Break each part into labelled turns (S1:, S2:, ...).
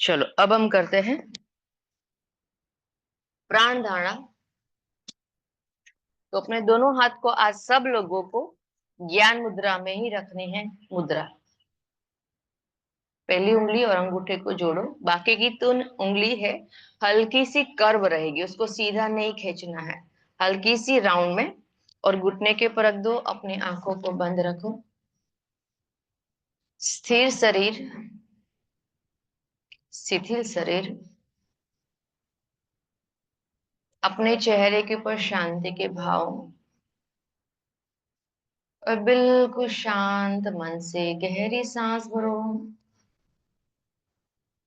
S1: चलो अब हम करते हैं प्राण धारणा। तो अपने दोनों हाथ को आज सब लोगों को ज्ञान मुद्रा में ही रखने हैं। मुद्रा, पहली उंगली और अंगूठे को जोड़ो, बाकी की तो उंगली है हल्की सी कर्व रहेगी, उसको सीधा नहीं खींचना है, हल्की सी राउंड में। और घुटने के ऊपर रख दो, अपनी आंखों को बंद रखो। स्थिर शरीर, शिथिल शरीर, अपने चेहरे के ऊपर शांति के भाव और बिल्कुल शांत मन से गहरी सांस भरो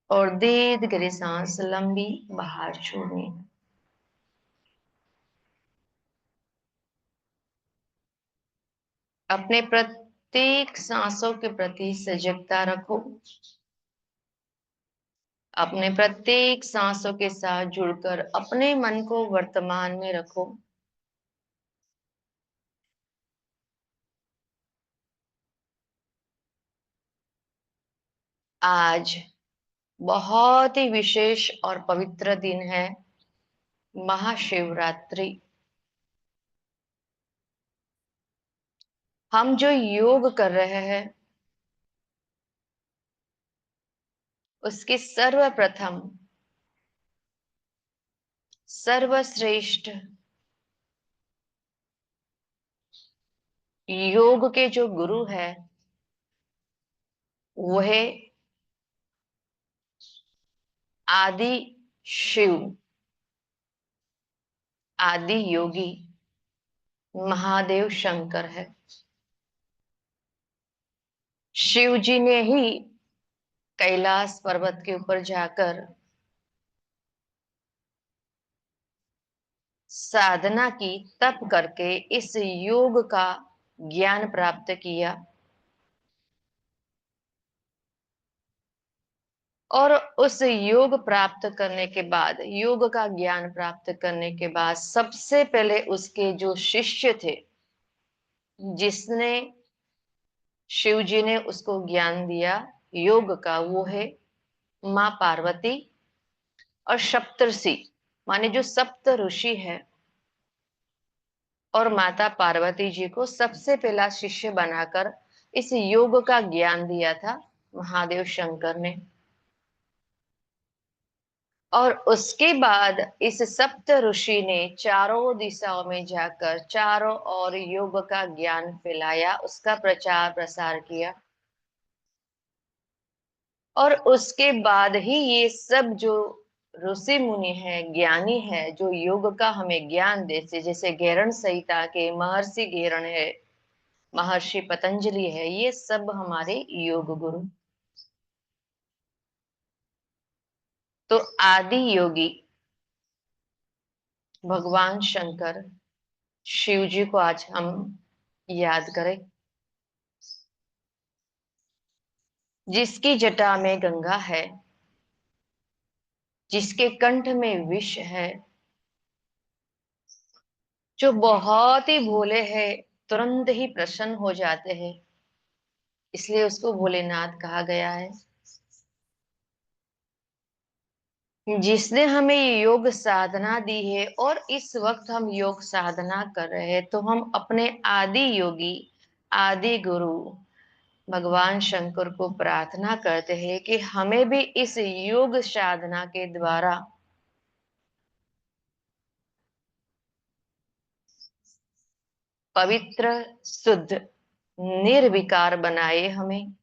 S1: और दीर्घ गहरी सांस लंबी बाहर छोड़नी। अपने प्रत्येक सांसों के प्रति सजगता रखो। अपने प्रत्येक सांसों के साथ जुड़कर अपने मन को वर्तमान में रखो। आज बहुत ही विशेष और पवित्र दिन है, महाशिवरात्रि। हम जो योग कर रहे हैं उसके सर्वप्रथम सर्वश्रेष्ठ योग के जो गुरु है वह आदि शिव, आदि योगी महादेव शंकर है। शिव जी ने ही कैलाश पर्वत के ऊपर जाकर साधना की, तप करके इस योग का ज्ञान प्राप्त किया। और उस योग प्राप्त करने के बाद, योग का ज्ञान प्राप्त करने के बाद सबसे पहले उसके जो शिष्य थे, जिसने शिव जी ने उसको ज्ञान दिया योग का, वो है माँ पार्वती और सप्तर्षि, माने जो सप्त ऋषि है। और माता पार्वती जी को सबसे पहला शिष्य बनाकर इस योग का ज्ञान दिया था महादेव शंकर ने। और उसके बाद इस सप्त ऋषि ने चारों दिशाओं में जाकर चारों ओर योग का ज्ञान फैलाया, उसका प्रचार प्रसार किया। और उसके बाद ही ये सब जो ऋषि मुनि है, ज्ञानी है, जो योग का हमें ज्ञान देते, जैसे घेरण संहिता के महर्षि घेरण है, महर्षि पतंजलि है, ये सब हमारे योग गुरु। तो आदि योगी भगवान शंकर, शिव जी को आज हम याद करें, जिसकी जटा में गंगा है, जिसके कंठ में विष है, जो बहुत ही भोले हैं, तुरंत ही प्रसन्न हो जाते हैं, इसलिए उसको भोलेनाथ कहा गया है। जिसने हमें ये योग साधना दी है और इस वक्त हम योग साधना कर रहे हैं, तो हम अपने आदि योगी, आदि गुरु भगवान शंकर को प्रार्थना करते हैं कि हमें भी इस योग साधना के द्वारा पवित्र, शुद्ध, निर्विकार बनाए। हमें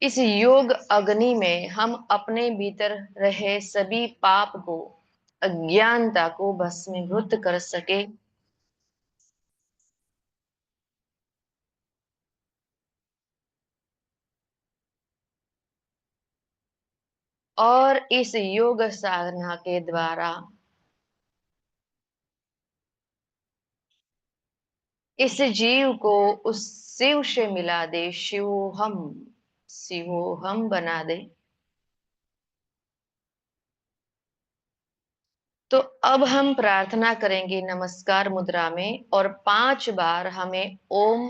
S1: इस योग अग्नि में हम अपने भीतर रहे सभी पाप को, अज्ञानता को भस्मीभूत कर सके। और इस योग साधना के द्वारा इस जीव को उस शिव से मिला दे, शिवोहम, शिवोहम बना दे। तो अब हम प्रार्थना करेंगे नमस्कार मुद्रा में, और 5 बार हमें ओम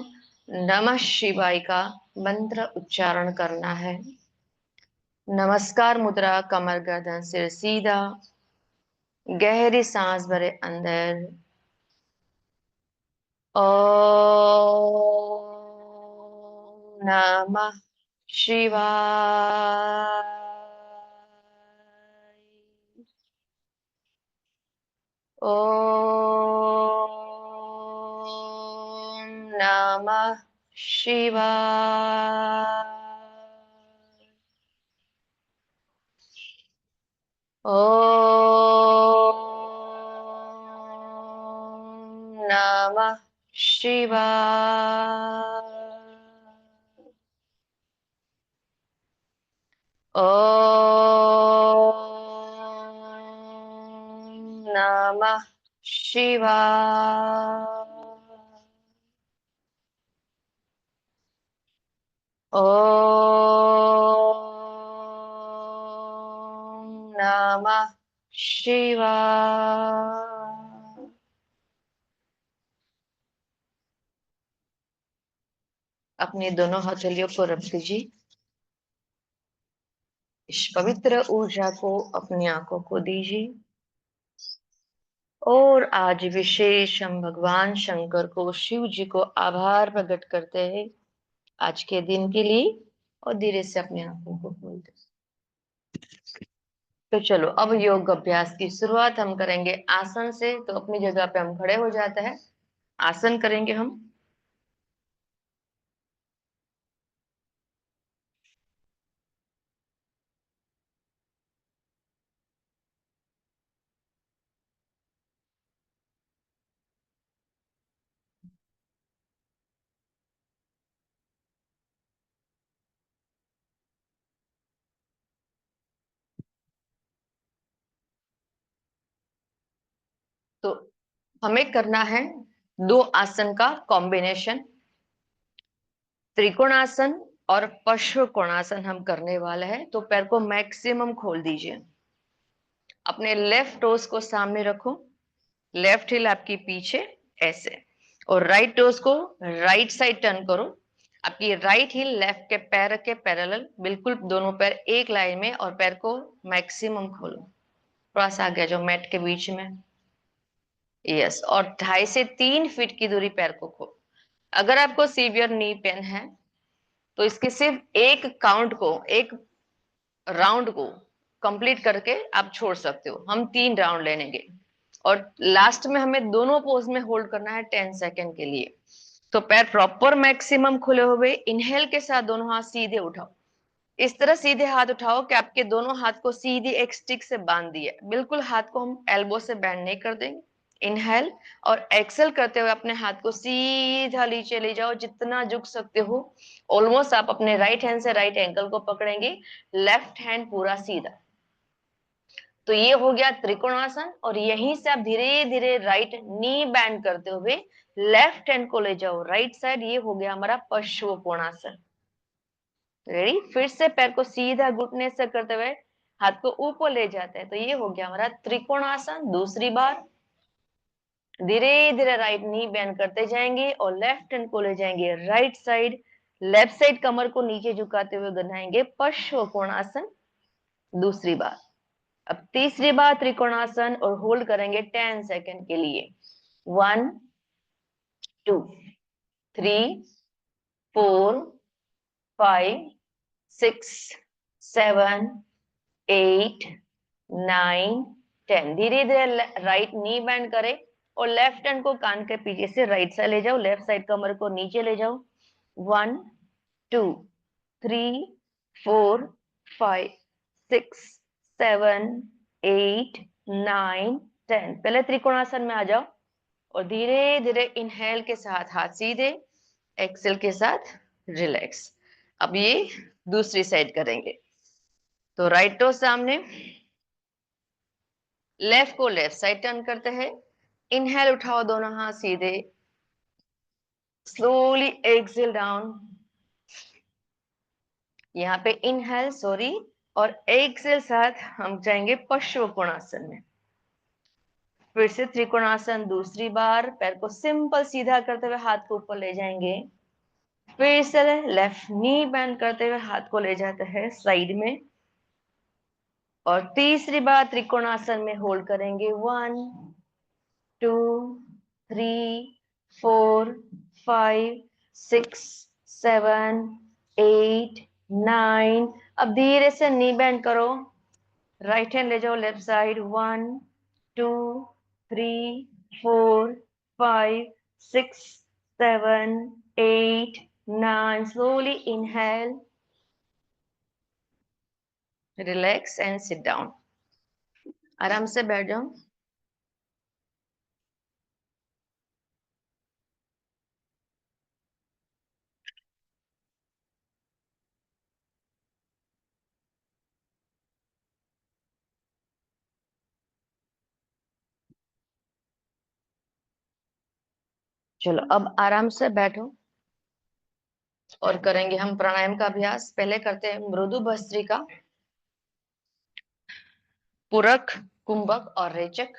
S1: नमः शिवाय का मंत्र उच्चारण करना है। नमस्कार मुद्रा, कमर गर्दन सिर सीधा, गहरी सांस भरे अंदर। ओम नमः शिवाय। ओम नमः शिवाय। ओम नमः शिवाय। ओम नमः शिवाय। ओम नमः शिवाय। अपने दोनों हथेलियों को रख दीजिए। इस पवित्र ऊर्जा को अपनी आंखों को दीजिए और आज विशेष हम भगवान शंकर को, शिव जी को आभार प्रकट करते हैं आज के दिन के लिए। और धीरे से अपनी आंखों को खोल दे। तो चलो अब योग अभ्यास की शुरुआत हम करेंगे आसन से। तो अपनी जगह पे हम खड़े हो जाते हैं, आसन करेंगे हम। तो हमें करना है दो आसन का कॉम्बिनेशन, त्रिकोणासन और पश्व कोणासन हम करने वाले हैं। तो पैर को मैक्सिमम खोल दीजिए, अपने लेफ्ट टोस को सामने रखो, लेफ्ट हिल आपकी पीछे ऐसे, और राइट टोस को राइट साइड टर्न करो। आपकी राइट हिल लेफ्ट के पैर के पैरेलल, बिल्कुल दोनों पैर एक लाइन में, और पैर को मैक्सिमम खोलो। थोड़ा सा आगे जाओ मैट के बीच में, यस। और 2.5 से 3 फीट की दूरी पैर को खोलो। अगर आपको सीवियर नी पेन है तो इसके सिर्फ एक काउंट को, एक राउंड को कंप्लीट करके आप छोड़ सकते हो। हम 3 राउंड लेंगे और लास्ट में हमें दोनों पोज में होल्ड करना है 10 सेकेंड के लिए। तो पैर प्रॉपर मैक्सिमम खुले हुए, इनहेल के साथ दोनों हाथ सीधे उठाओ। इस तरह सीधे हाथ उठाओ कि आपके दोनों हाथ को सीधी एक स्टिक से बांध दिए। बिल्कुल हाथ को हम एल्बो से बैंड नहीं कर देंगे। इनहेल और एक्सेल करते हुए अपने हाथ को सीधा नीचे ले जाओ, जितना झुक सकते हो। ऑलमोस्ट आप अपने राइट हैंड से राइट एंकल को पकड़ेंगे, लेफ्ट हैंड पूरा सीधा। तो ये हो गया त्रिकोणासन। और यहीं से आप धीरे धीरे राइट नी बैंड करते हुए लेफ्ट हैंड को ले जाओ राइट साइड। ये हो गया हमारा पश्व कोणासन। रेडी? फिर से पैर को सीधा घुटने से करते हुए हाथ को ऊपर ले जाते हैं। तो ये हो गया हमारा त्रिकोणासन। दूसरी बार धीरे धीरे राइट नी बेंड करते जाएंगे और लेफ्ट हैंड को ले जाएंगे राइट साइड। लेफ्ट साइड कमर को नीचे झुकाते हुए बनाएंगे पश्व कोणासन। दूसरी बार। अब तीसरी बार त्रिकोणासन और होल्ड करेंगे 10 सेकेंड के लिए। 1 2 3 4 5 6 7 8 9 10। धीरे धीरे राइट नी बेंड करें और लेफ्ट हैंड को कान के पीछे से राइट साइड ले जाओ, लेफ्ट साइड कमर को नीचे ले जाओ। 1 2 3 4 5 6 7 8 9 10। पहले त्रिकोणासन में आ जाओ और धीरे धीरे इनहेल के साथ हाथ सीधे, एक्सेल के साथ रिलैक्स। अब ये दूसरी साइड करेंगे। तो राइट टो सामने, लेफ्ट को लेफ्ट साइड टर्न करते हैं। इनहेल उठाओ दोनों हाथ सीधे, स्लोली एक्सेल डाउन। यहाँ पे इनहेल सॉरी और एक्सेल साथ हम जाएंगे पश्व कोणासन में। फिर से त्रिकोणासन दूसरी बार, पैर को सिंपल सीधा करते हुए हाथ को ऊपर ले जाएंगे। फिर से लेफ्ट नी बेंड करते हुए हाथ को ले जाते हैं साइड में। और तीसरी बार त्रिकोणासन में होल्ड करेंगे। 1 2 3 4 5 6 7 8 9। अब धीरे से नी बेंड करो, राइट हैंड ले जाओ left side. 1 2 3 4 5 6 7 8 9। Slowly inhale, relax and sit down. आराम से बैठ जाओ। चलो अब आराम से बैठो और करेंगे हम प्राणायाम का अभ्यास। पहले करते हैं मृदु भस्त्रिका, पूरक, कुंभक और रेचक।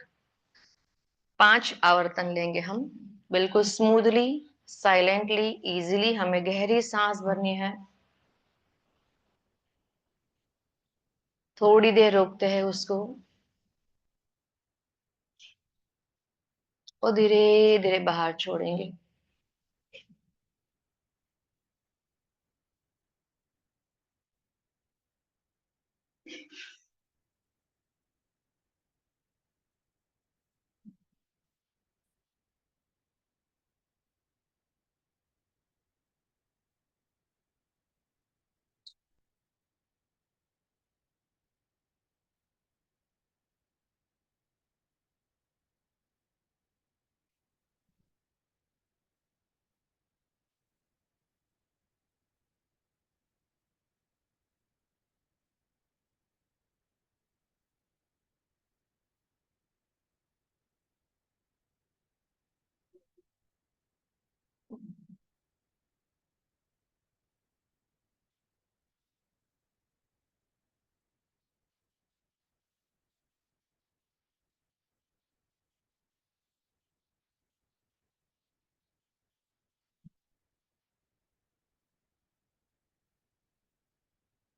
S1: 5 आवर्तन लेंगे हम, बिल्कुल स्मूथली, साइलेंटली, इजीली। हमें गहरी सांस भरनी है। थोड़ी देर रोकते हैं उसको और धीरे धीरे बाहर छोड़ेंगे।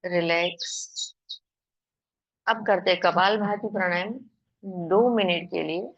S1: रिलैक्स। अब करते हैं कपालभाति प्राणायाम 2 मिनट के लिए।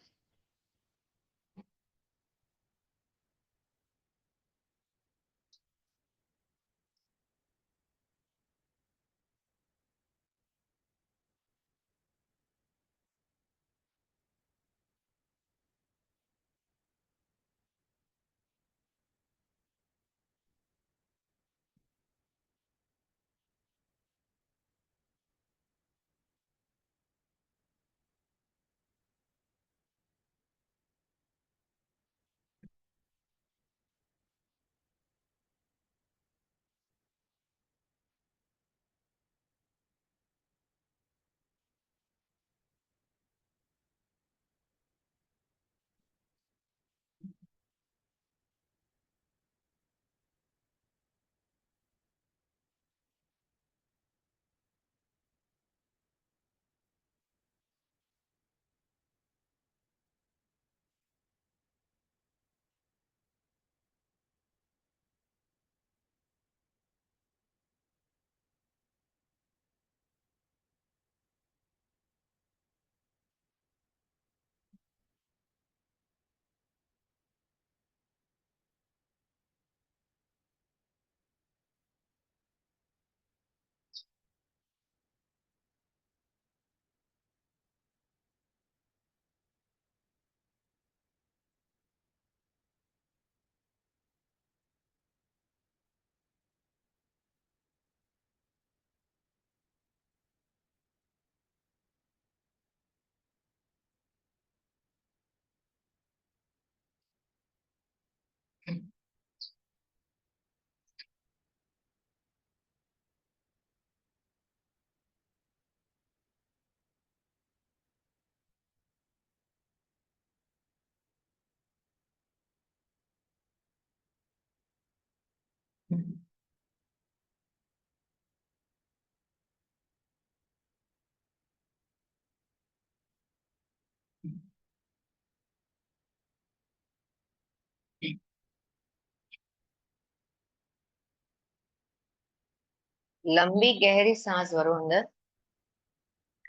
S1: लंबी गहरी सांस भरो अंदर।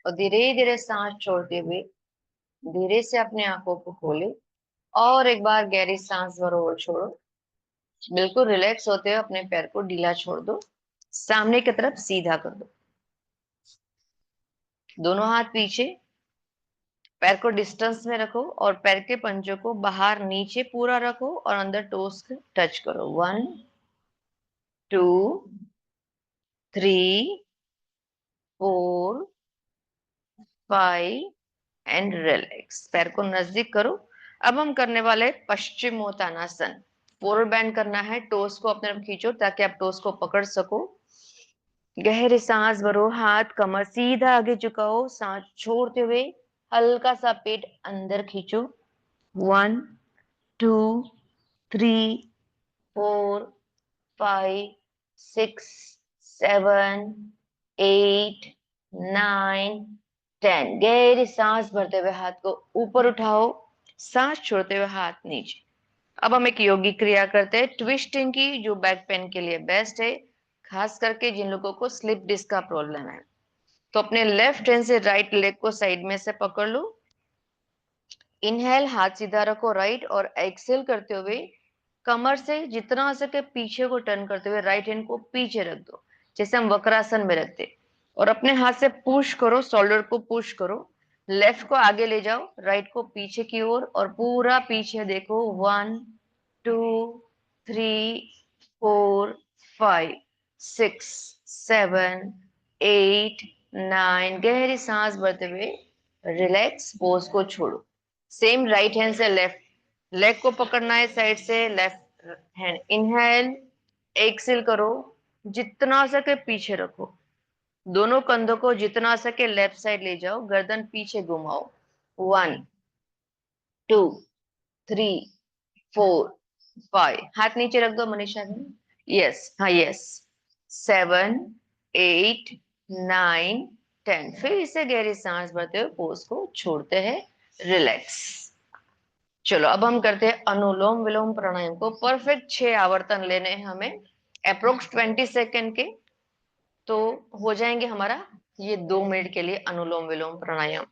S1: और धीरे धीरे सांस छोड़ते हुए धीरे से अपने आंखों को खोले और एक बार गहरी सांस भरो और छोड़ो। बिल्कुल रिलैक्स होते हुए अपने पैर को ढीला छोड़ दो, सामने की तरफ सीधा कर दो। दोनों हाथ पीछे, पैर को डिस्टेंस में रखो और पैर के पंजों को बाहर नीचे पूरा रखो और अंदर टोस टच करो। 1 2 3 4 5 एंड रिलैक्स। पैर को नजदीक करो। अब हम करने वाले पश्चिमोत्तानासन। फोरवर्ड बेंड करना है, टोस को अपने तरफ खींचो ताकि आप टोस को पकड़ सको। गहरी सांस भरो, हाथ कमर सीधा आगे झुकाओ, सांस छोड़ते हुए हल्का सा पेट अंदर खींचो। 1 2 3 4 5 6 7 8 9 10। गहरी सांस भरते हुए हाथ को ऊपर उठाओ, सांस छोड़ते हुए हाथ नीचे। अब हम एक योगी क्रिया करते हैं ट्विस्टिंग की, जो बैक पेन के लिए बेस्ट है, खास करके जिन लोगों को स्लिप डिस्क का प्रॉब्लम है। तो अपने लेफ्ट हैंड से राइट लेग को साइड में से पकड़ लो। इनहेल, हाथ सीधा रखो राइट, और एक्सेल करते हुए कमर से जितना हो सके पीछे को टर्न करते हुए राइट हैंड को पीछे रख दो, जैसे हम वक्रासन में रखते। और अपने हाथ से पुश करो, शोल्डर को पुश करो, लेफ्ट को आगे ले जाओ, राइट को पीछे की ओर और पूरा पीछे देखो। 1 2 3 4 5 6 7 8 9। गहरी सांस भरते हुए रिलैक्स, पोज को छोड़ो। सेम राइट हैंड से लेफ्ट लेग को पकड़ना है, साइड से लेफ्ट हैंड इनहेल, एक्सेल करो, जितना हो सके पीछे रखो, दोनों कंधों को जितना हो सके लेफ्ट साइड ले जाओ, गर्दन पीछे घुमाओ। 1 2 3 4 5। हाथ नीचे रख दो मनीषा जी। यस, हाँ यस। 7 8 9 10। फिर इसे गहरी सांस भरते हुए पोज को छोड़ते हैं, रिलैक्स। चलो अब हम करते हैं अनुलोम विलोम प्राणायाम को। परफेक्ट 6 आवर्तन लेने हैं हमें, अप्रोक्स 20 सेकेंड के। तो हो जाएंगे हमारा ये 2 मिनट के लिए अनुलोम विलोम प्राणायाम।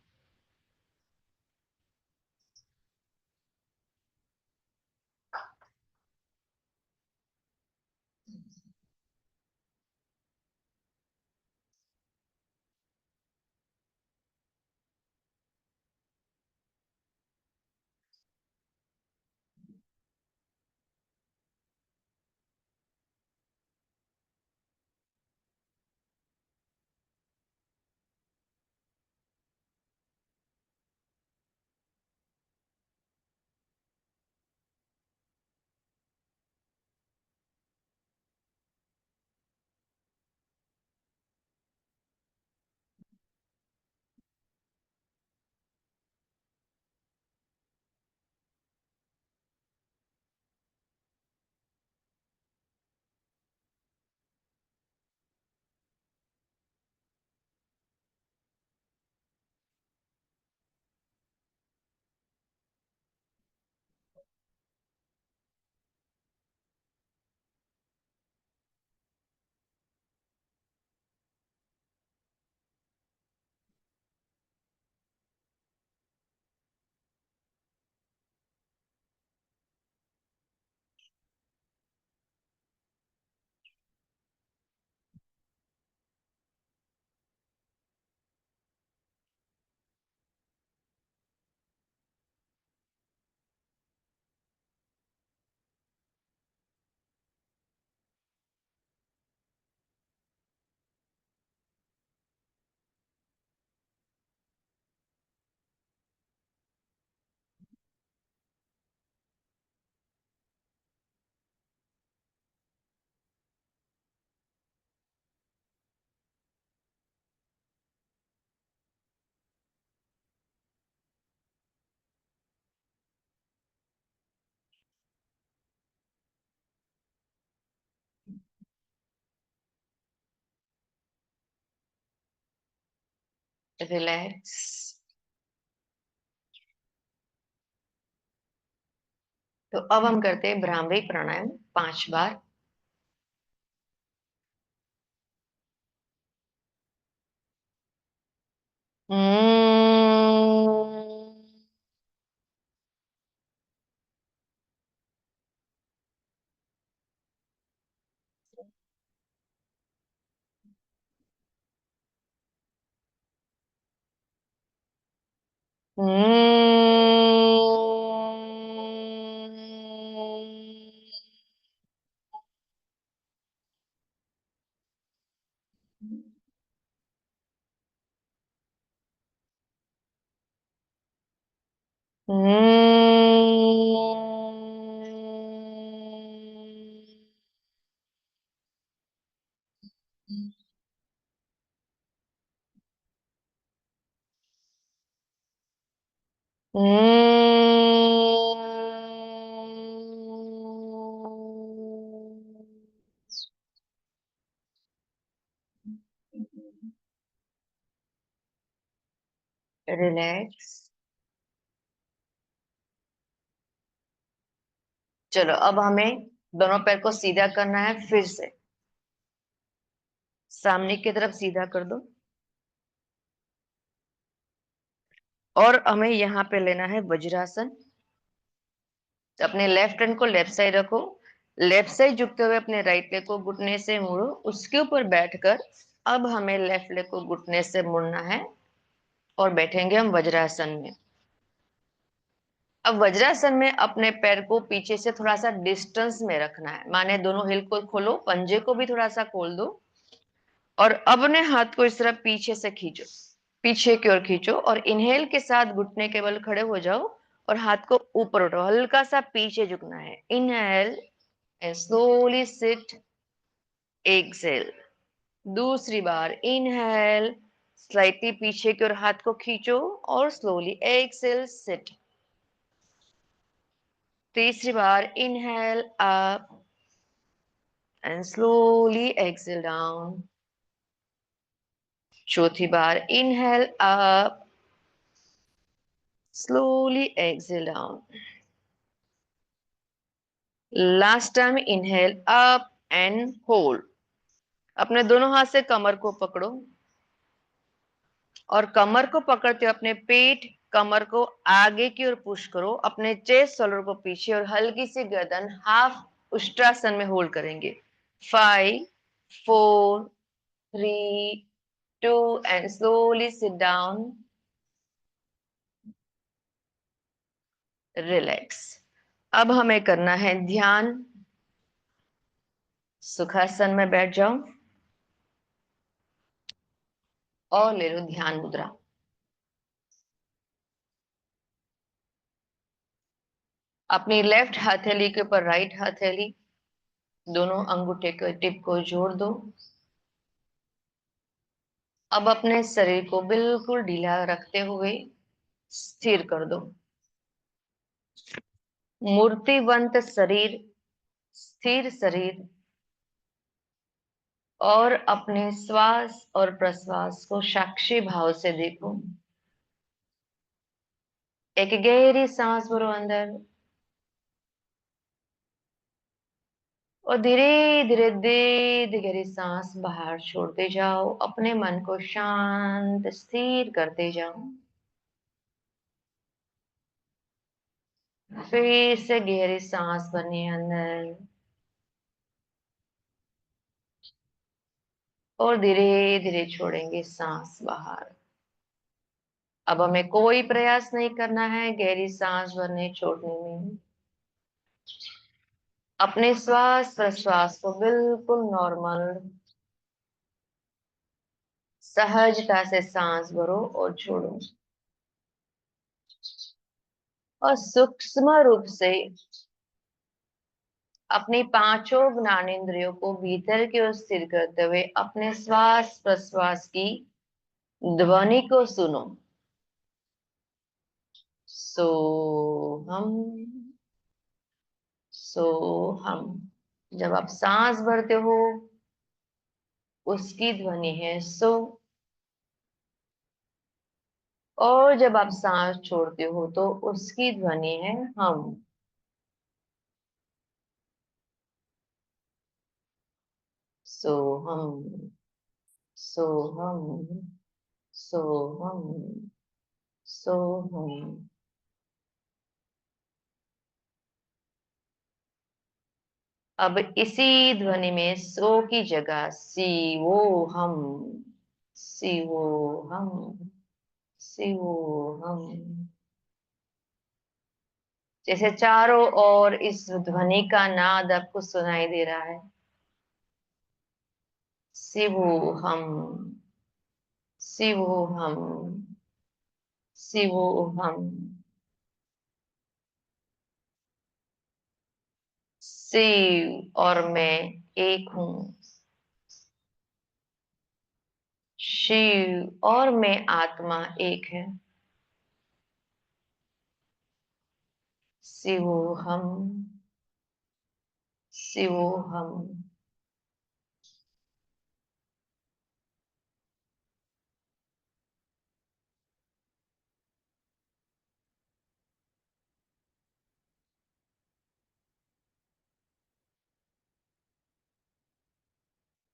S1: रिलैक्स। तो अब हम करते हैं भ्रामरी प्राणायाम 5 बार। हम्म। रिलैक्स। चलो अब हमें दोनों पैर को सीधा करना है, फिर से सामने की तरफ सीधा कर दो। और हमें यहाँ पे लेना है वज्रासन। अपने लेफ्ट हैंड को लेफ्ट साइड रखो, लेफ्ट साइड झुकते हुए अपने राइट लेग को घुटने से मुड़ो, उसके ऊपर बैठकर अब हमें लेफ्ट लेग को घुटने से मुड़ना है और बैठेंगे हम वज्रासन में। अब वज्रासन में अपने पैर को पीछे से थोड़ा सा डिस्टेंस में रखना है, माने दोनों हिल को खोलो, पंजे को भी थोड़ा सा खोल दो और अपने हाथ को इस तरह पीछे से खींचो, पीछे की ओर खींचो और इनहेल के साथ घुटने के बल खड़े हो जाओ और हाथ को ऊपर उठाओ, हल्का सा पीछे झुकना है। Inhale and slowly sit, exhale. दूसरी बार इनहेल, स्लाइटली पीछे की ओर हाथ को खींचो और स्लोली एक्सेल, सिट। तीसरी बार inhale up and slowly exhale down. चौथी बार inhale up, slowly exhale down. Last time inhale up and hold. अपने दोनों हाथ से कमर को पकड़ो और कमर को पकड़ते हुए अपने पेट, कमर को आगे की ओर पुश करो, अपने चेस्ट शोल्डर को पीछे और हल्की सी गर्दन हाफ उष्ट्रासन में होल्ड करेंगे। 5, 4, 3, 2 and slowly sit down, relax. अब हमें करना है ध्यान। सुखासन में बैठ जाओ और ले लो ध्यान मुद्रा। अपनी लेफ्ट हथेली के ऊपर राइट हथेली, दोनों अंगूठे के टिप को जोड़ दो। अब अपने शरीर को बिल्कुल ढीला रखते हुए स्थिर कर दो। मूर्तिवंत शरीर, स्थिर शरीर और अपने श्वास और प्रश्वास को साक्षी भाव से देखो। एक गहरी सांस भरो अंदर और धीरे धीरे धीरे गहरी सांस बाहर छोड़ते जाओ, अपने मन को शांत स्थिर करते जाओ। फिर से गहरी सांस भरनी है अंदर और धीरे धीरे छोड़ेंगे सांस बाहर। अब हमें कोई प्रयास नहीं करना है गहरी सांस भरने छोड़ने में। अपने श्वास प्रश्वास को बिल्कुल नॉर्मल सहजता से सांस भरो और छोड़ो और सूक्ष्म रूप से अपनी पांचों ज्ञानेंद्रियों को भीतर की ओर स्थिर करते हुए अपने श्वास प्रश्वास की ध्वनि को सुनो। सो हम, सो हम। जब आप सांस भरते हो उसकी ध्वनि है सो, और जब आप सांस छोड़ते हो तो उसकी ध्वनि है हम। सो हम, सो हम, सोहम, सोहम। अब इसी ध्वनि में सो की जगह सी वो हम, सी वो हम, सी वो हम। जैसे चारों ओर इस ध्वनि का नाद आपको सुनाई दे रहा है। शिवो हम, शिवो हम, शिवो हम। शिव और मैं एक हूँ, शिव और मैं आत्मा एक है। शिवो हम, शिवो हम।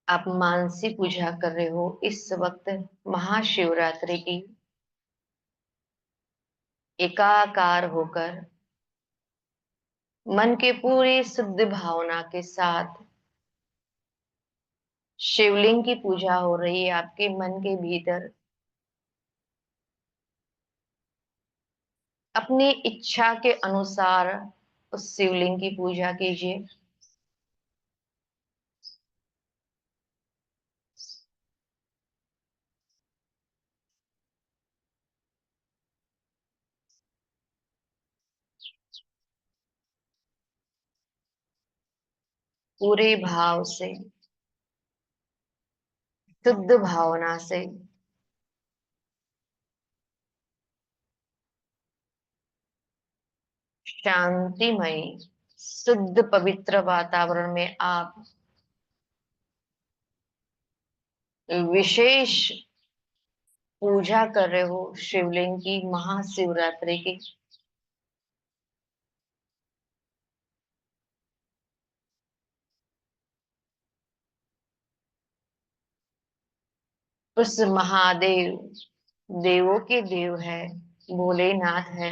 S1: आप मानसी पूजा कर रहे हो इस वक्त, महाशिवरात्रि की। एकाकार होकर मन के पूरी शुद्ध भावना के साथ शिवलिंग की पूजा हो रही है आपके मन के भीतर। अपनी इच्छा के अनुसार उस शिवलिंग की पूजा कीजिए। पूरे भाव से, शुद्ध भावना से। शांतिमय, शुद्ध पवित्र वातावरण में आप विशेष पूजा कर रहे हो शिवलिंग की, महाशिवरात्रि की। उस महादेव, देवों के देव है, भोलेनाथ है।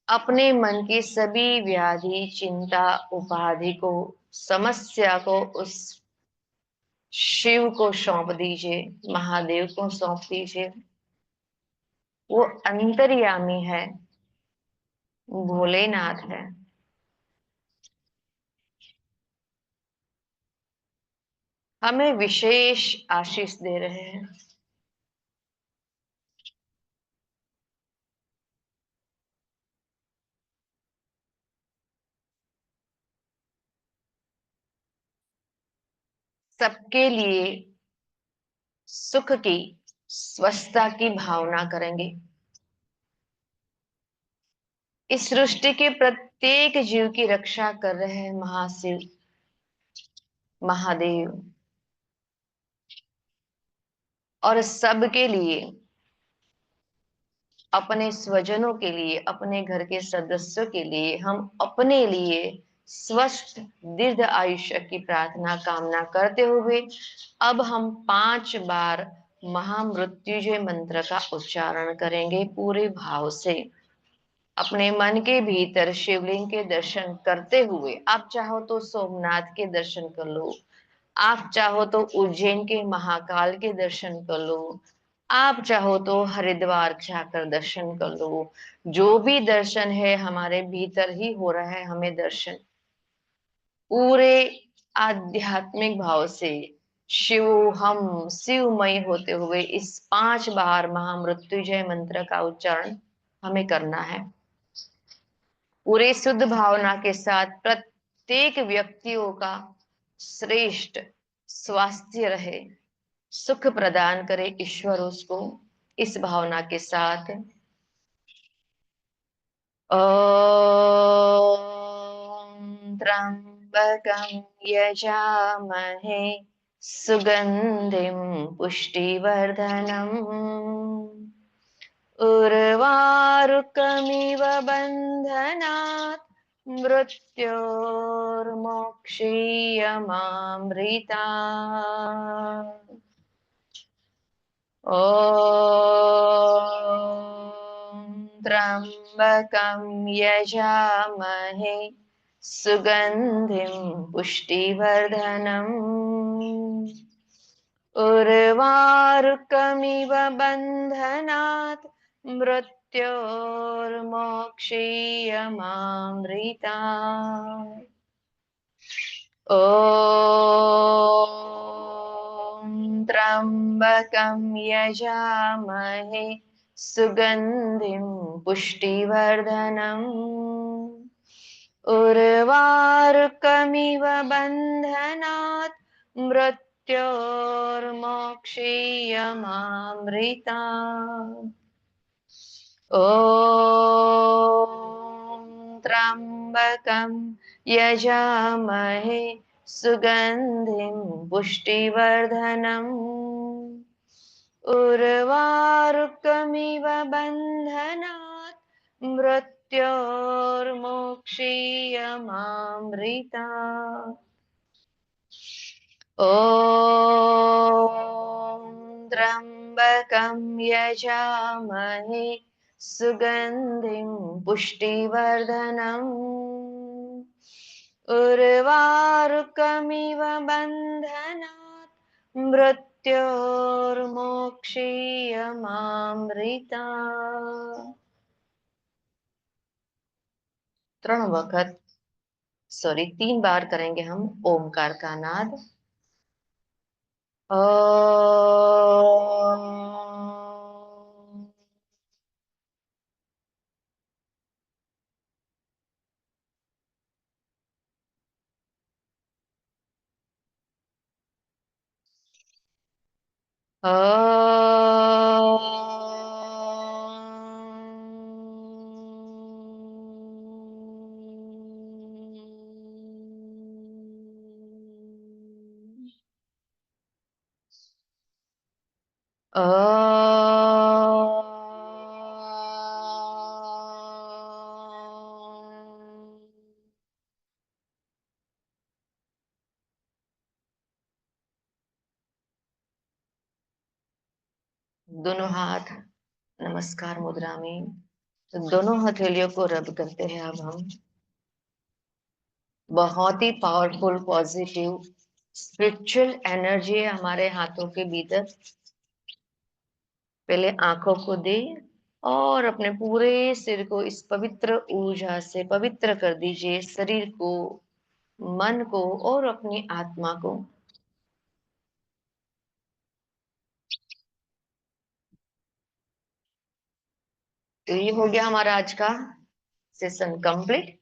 S1: अपने मन की सभी व्याधि, चिंता, उपाधि को, समस्या को उस शिव को सौंप दीजिए, महादेव को सौंप दीजिए। वो अंतर्यामी है, भोलेनाथ है। हमें विशेष आशीष दे रहे हैं। सबके लिए सुख की, स्वस्थता की भावना करेंगे। इस सृष्टि के प्रत्येक जीव की रक्षा कर रहे हैं महाशिव, महादेव। और सबके लिए, अपने स्वजनों के लिए, अपने घर के सदस्यों के लिए, हम अपने लिए स्वस्थ दीर्घ आयुष्य की प्रार्थना कामना करते हुए अब हम 5 बार महामृत्युंजय मंत्र का उच्चारण करेंगे पूरे भाव से। अपने मन के भीतर शिवलिंग के दर्शन करते हुए, आप चाहो तो सोमनाथ के दर्शन कर लो, आप चाहो तो उज्जैन के महाकाल के दर्शन कर लो, आप चाहो तो हरिद्वार जाकर दर्शन कर लो। जो भी दर्शन है हमारे भीतर ही हो रहा है, हमें दर्शन पूरे आध्यात्मिक भाव से शिव हम, शिवमय होते हुए इस 5 बार महामृत्युंजय मंत्र का उच्चारण हमें करना है। पूरे शुद्ध भावना के साथ प्रत्येक व्यक्तियों का श्रेष्ठ स्वास्थ्य रहे, सुख प्रदान करे ईश्वर उसको, इस भावना के साथ। ओम त्र्यंबकं यजामहे सुगंधिं पुष्टिवर्धनम् उर्वारुकमिव बन्धनात् मृत्योर्मोक्षीयमामृतात्। ॐ त्र्यम्बकं यजामहे सुगन्धिं पुष्टिवर्धनम् उर्वारुकमिव बन्धनात् मृत्योर्मोक्षीयमामृता ॐ त्र्यम्बकं यजामहे सुगन्धिं पुष्टिवर्धनम् उर्वारुकमिव बन्धनात् मृत्योर्मोक्षीयमामृता ॐ त्र्यम्बकं यजामहे सुगन्धिं पुष्टिवर्धनम् उर्वारुकमिव बन्धनात् मृत्योर्मोक्षीयमामृता ॐ त्र्यम्बकं यजामहे सुगन्धिं पुष्टिवर्धनम् उर्वारुकमिव बन्धनात् मृत्योर्मोक्षीयमामृता 3 वक्त सॉरी 3 बार करेंगे हम ओमकार का नाद। ओम। दोनों हाथ नमस्कार मुद्रा में, तो दोनों हथेलियों को रब करते हैं अब हम। बहुत ही पावरफुल पॉजिटिव स्पिरिचुअल एनर्जी है हमारे हाथों के भीतर। पहले आंखों को दे और अपने पूरे सिर को इस पवित्र ऊर्जा से पवित्र कर दीजिए, शरीर को, मन को और अपनी आत्मा को। तो ये हो गया हमारा आज का सेशन कंप्लीट।